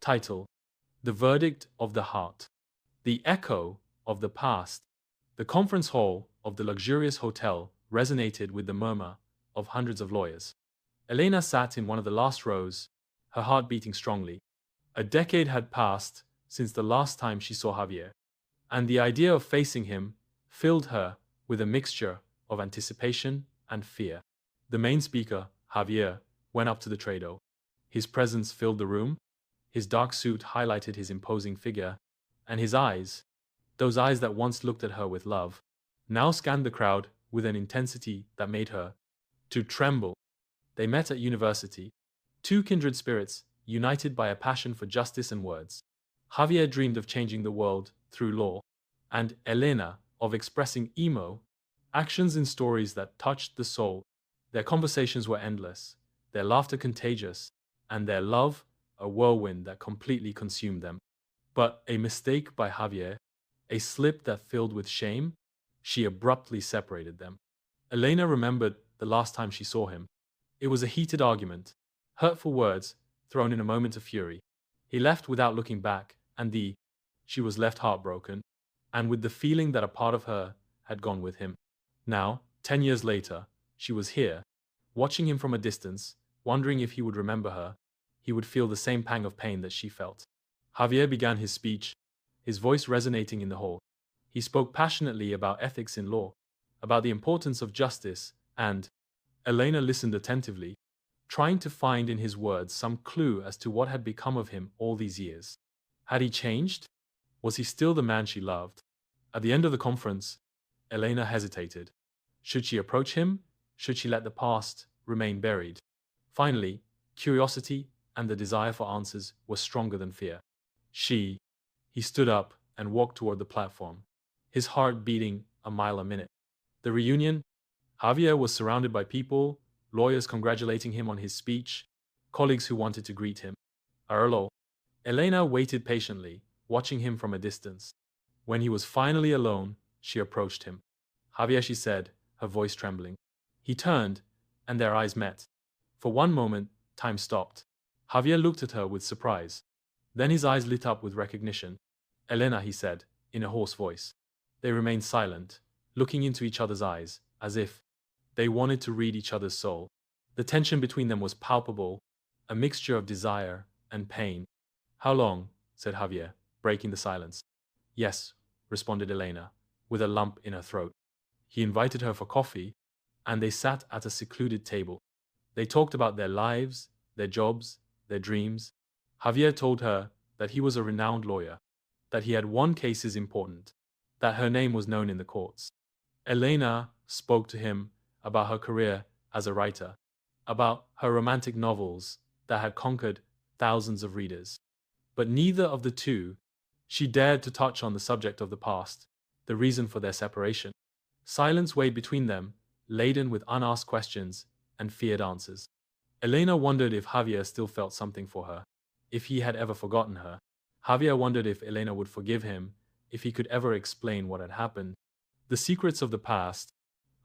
Title: The Verdict of the Heart. The echo of the past. The conference hall of the luxurious hotel resonated with the murmur of hundreds of lawyers. Elena sat in one of the last rows, her heart beating strongly. A decade had passed since the last time she saw Javier, and the idea of facing him filled her with a mixture of anticipation and fear. The main speaker, Javier, went up to the trado. His presence filled the room, his dark suit highlighted his imposing figure, and his eyes, those eyes that once looked at her with love, now scanned the crowd with an intensity that made her to tremble. They met at university, two kindred spirits united by a passion for justice and words. Javier dreamed of changing the world through law, and Elena of expressing actions in stories that touched the soul. Their conversations were endless, their laughter contagious, and their love a whirlwind that completely consumed them. But a mistake by Javier, a slip that filled with shame, she abruptly separated them. Elena remembered the last time she saw him. It was a heated argument, hurtful words thrown in a moment of fury. He left without looking back, and she was left heartbroken, and with the feeling that a part of her had gone with him. Now, 10 years later, she was here, watching him from a distance, wondering if he would remember her. He would feel the same pang of pain that she felt. Javier began his speech, his voice resonating in the hall. He spoke passionately about ethics in law, about the importance of justice, and Elena listened attentively, trying to find in his words some clue as to what had become of him all these years. Had he changed? Was he still the man she loved? At the end of the conference, Elena hesitated. Should she approach him? Should she let the past remain buried? Finally, curiosity and the desire for answers were stronger than fear. He stood up and walked toward the platform, his heart beating a mile a minute. The reunion, Javier was surrounded by people, lawyers congratulating him on his speech, colleagues who wanted to greet him. Arlo. Elena waited patiently, watching him from a distance. When he was finally alone, she approached him. Javier, she said, her voice trembling. He turned, and their eyes met. For one moment, time stopped. Javier looked at her with surprise. Then his eyes lit up with recognition. Elena, he said, in a hoarse voice. They remained silent, looking into each other's eyes, as if they wanted to read each other's soul. The tension between them was palpable, a mixture of desire and pain. How long? Said Javier, breaking the silence. Yes, responded Elena, with a lump in her throat. He invited her for coffee, and they sat at a secluded table. They talked about their lives, their jobs, their dreams. Javier told her that he was a renowned lawyer, that he had won cases important, that her name was known in the courts. Elena spoke to him about her career as a writer, about her romantic novels that had conquered thousands of readers. But neither of the two she dared to touch on the subject of the past, the reason for their separation. Silence weighed between them, laden with unasked questions and feared answers. Elena wondered if Javier still felt something for her, if he had ever forgotten her. Javier wondered if Elena would forgive him, if he could ever explain what had happened. The secrets of the past.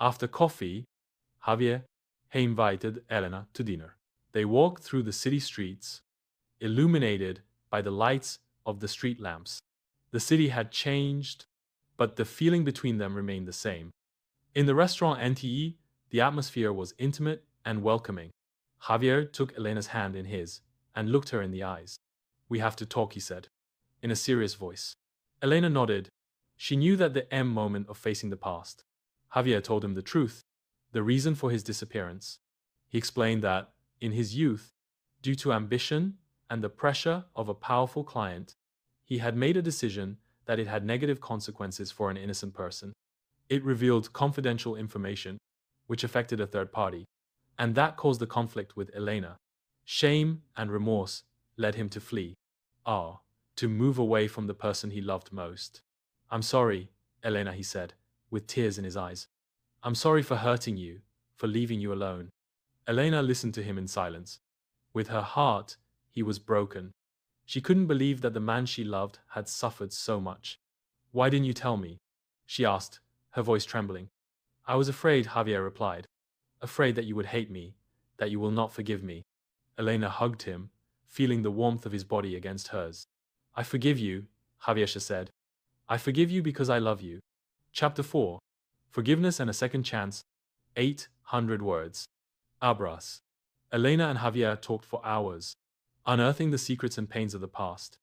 After coffee, Javier invited Elena to dinner. They walked through the city streets, illuminated by the lights of the street lamps. The city had changed, but the feeling between them remained the same. In the restaurant NTE, the atmosphere was intimate and welcoming. Javier took Elena's hand in his and looked her in the eyes. We have to talk, he said, in a serious voice. Elena nodded. She knew that the moment of facing the past. Javier told him the truth, the reason for his disappearance. He explained that, in his youth, due to ambition and the pressure of a powerful client, he had made a decision that it had negative consequences for an innocent person. It revealed confidential information, which affected a third party, and that caused the conflict with Elena. Shame and remorse led him to flee. To move away from the person he loved most. I'm sorry, Elena, he said, with tears in his eyes. I'm sorry for hurting you, for leaving you alone. Elena listened to him in silence. With her heart, he was broken. She couldn't believe that the man she loved had suffered so much. Why didn't you tell me? She asked, her voice trembling. I was afraid, Javier replied. Afraid that you would hate me, that you will not forgive me. Elena hugged him, feeling the warmth of his body against hers. I forgive you, Javier said. I forgive you because I love you. Chapter 4. Forgiveness and a Second Chance. 800 words. Abras. Elena and Javier talked for hours, unearthing the secrets and pains of the past.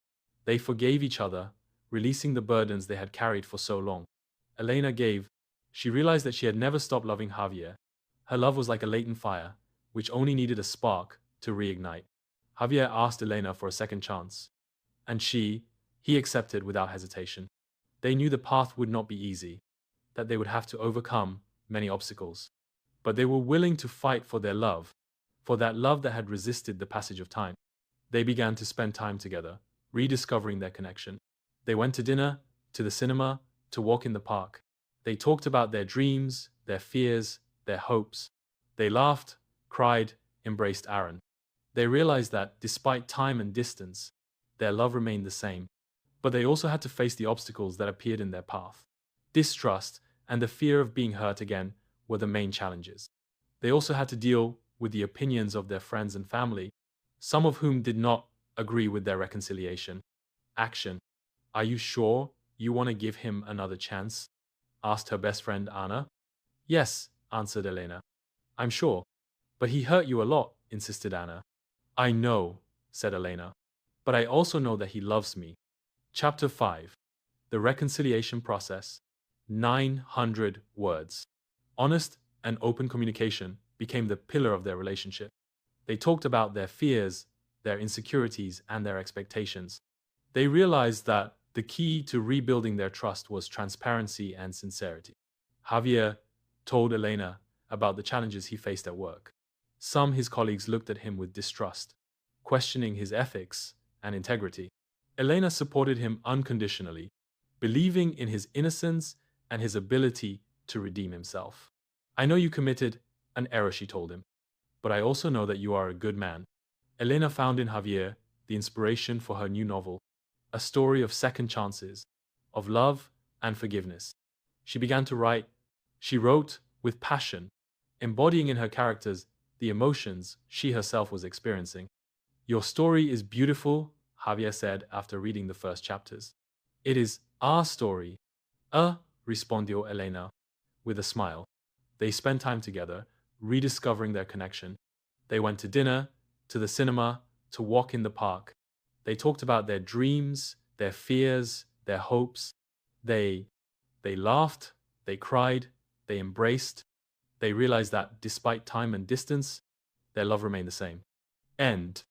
They forgave each other, releasing the burdens they had carried for so long. Elena gave. She realized that she had never stopped loving Javier. Her love was like a latent fire, which only needed a spark to reignite. Javier asked Elena for a second chance, and he accepted without hesitation. They knew the path would not be easy, that they would have to overcome many obstacles. But they were willing to fight for their love, for that love that had resisted the passage of time. They began to spend time together, rediscovering their connection. They went to dinner, to the cinema, to walk in the park. They talked about their dreams, their fears, their hopes. They laughed, cried, embraced Aaron. They realized that, despite time and distance, their love remained the same. But they also had to face the obstacles that appeared in their path. Distrust and the fear of being hurt again were the main challenges. They also had to deal with the opinions of their friends and family, some of whom did not agree with their reconciliation. Action. Are you sure you want to give him another chance? Asked her best friend Anna. Yes, answered Elena. I'm sure. But he hurt you a lot, insisted Anna. I know, said Elena. But I also know that he loves me. Chapter 5. The Reconciliation Process. 900 words. Honest and open communication became the pillar of their relationship. They talked about their fears, their insecurities, and their expectations. They realized that the key to rebuilding their trust was transparency and sincerity. Javier told Elena about the challenges he faced at work. Some his colleagues looked at him with distrust, questioning his ethics and integrity. Elena supported him unconditionally, believing in his innocence and his ability to redeem himself. I know you committed an error, she told him, but I also know that you are a good man. Elena found in Javier the inspiration for her new novel, a story of second chances, of love and forgiveness. She began to write. She wrote with passion, embodying in her characters the emotions she herself was experiencing. Your story is beautiful, Javier said after reading the first chapters. It is our story. Respondió Elena, with a smile. They spent time together, rediscovering their connection. They went to dinner, to the cinema, to walk in the park. They talked about their dreams, their fears, their hopes. They laughed, they cried, they embraced. They realized that despite time and distance, their love remained the same. End.